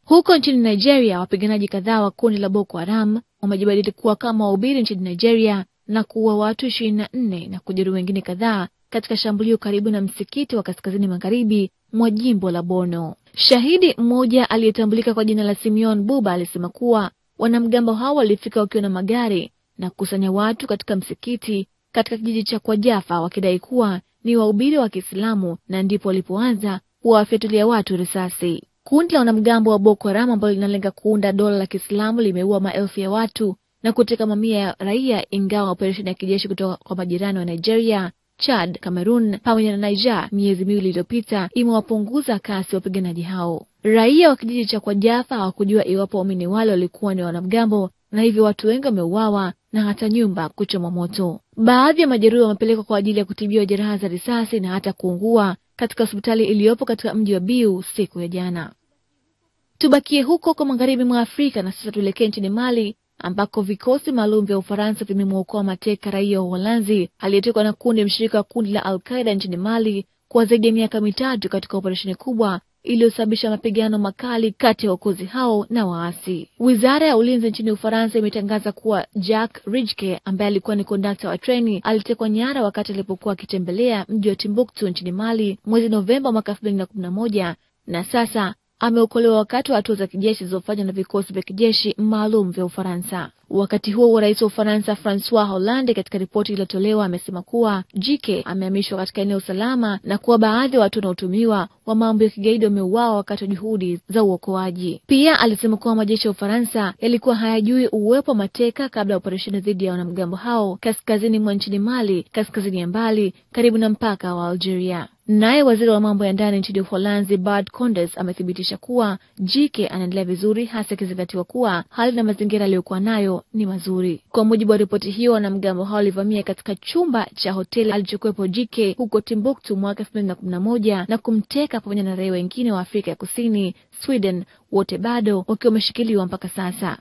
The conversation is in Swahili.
Huko nchini Nigeria, wapiganaji kadhaa wa kundi la Boko Haram wamejibadili kuwa kama wahubiri nchini Nigeria na kuua watu 24 na kujeruhi wengine kadhaa katika shambulio karibu na msikiti wa kaskazini magharibi mwa jimbo la Borno. Shahidi mmoja aliyetambulika kwa jina la Simeon Buba alisema kuwa wanamgambo hao walifika wakiwa na magari na kukusanya watu katika msikiti katika kijiji cha Kwajafa wakidai kuwa ni wahubiri wa Kiislamu, na ndipo walipoanza kuwafyatulia watu risasi. Kundi la wanamgambo wa Boko Haram ambalo linalenga kuunda dola la Kiislamu limeua maelfu ya watu na kuteka mamia ya raia, ingawa operesheni ya kijeshi kutoka kwa majirani wa Nigeria, Chad, Cameroon pamoja na Niger miezi miwili iliyopita imewapunguza kasi wapiganaji hao. Raia wa kijiji cha Kwajafa hawakujua iwapo waumini wale walikuwa ni wanamgambo, na hivyo watu wengi wameuawa na hata nyumba kuchomwa moto. Baadhi ya majeruhi wamepelekwa kwa ajili ya kutibiwa jeraha za risasi na hata kuungua katika hospitali iliyopo katika mji wa Biu siku ya jana. Tubakie huko kwa magharibi mwa Afrika na sasa tuelekee nchini Mali ambako vikosi maalum vya Ufaransa vimemwokoa mateka raia wa Uholanzi aliyetekwa na kundi mshirika wa kundi la Al-Qaeda nchini Mali kwa zaidi ya miaka mitatu katika operesheni kubwa iliyosababisha mapigano makali kati ya wakozi hao na waasi. Wizara ya Ulinzi nchini Ufaransa imetangaza kuwa Jack Rijke ambaye alikuwa ni kondakta wa treni alitekwa nyara wakati alipokuwa akitembelea mji wa Timbuktu nchini Mali mwezi Novemba mwaka 2011 na sasa ameokolewa wakati wa hatua za kijeshi zilizofanywa na vikosi vya kijeshi maalum vya Ufaransa. Wakati huo rais wa Ufaransa Francois Hollande katika ripoti iliyotolewa amesema kuwa Jike amehamishwa katika eneo salama na kuwa baadhi ya watu wanaotumiwa wa mambo ya kigaidi wameuawa wakati wa juhudi za uokoaji. Pia alisema kuwa majeshi ya Ufaransa yalikuwa hayajui uwepo wa mateka kabla ya operesheni dhidi ya wanamgambo hao kaskazini mwa nchini Mali, kaskazini ya mbali karibu na mpaka wa Algeria. Naye waziri wa mambo ya ndani nchini Uholanzi Bart Koenders amethibitisha kuwa Jike anaendelea vizuri, hasa ikizingatiwa kuwa hali na mazingira aliyokuwa nayo ni mazuri. Kwa mujibu wa ripoti hiyo, wanamgambo hao walivamia katika chumba cha hoteli alichokuwepo Jike huko Timbuktu mwaka 2011 na kumteka pamoja na raia wengine wa Afrika ya Kusini, Sweden, wote bado wakiwa wameshikiliwa mpaka sasa.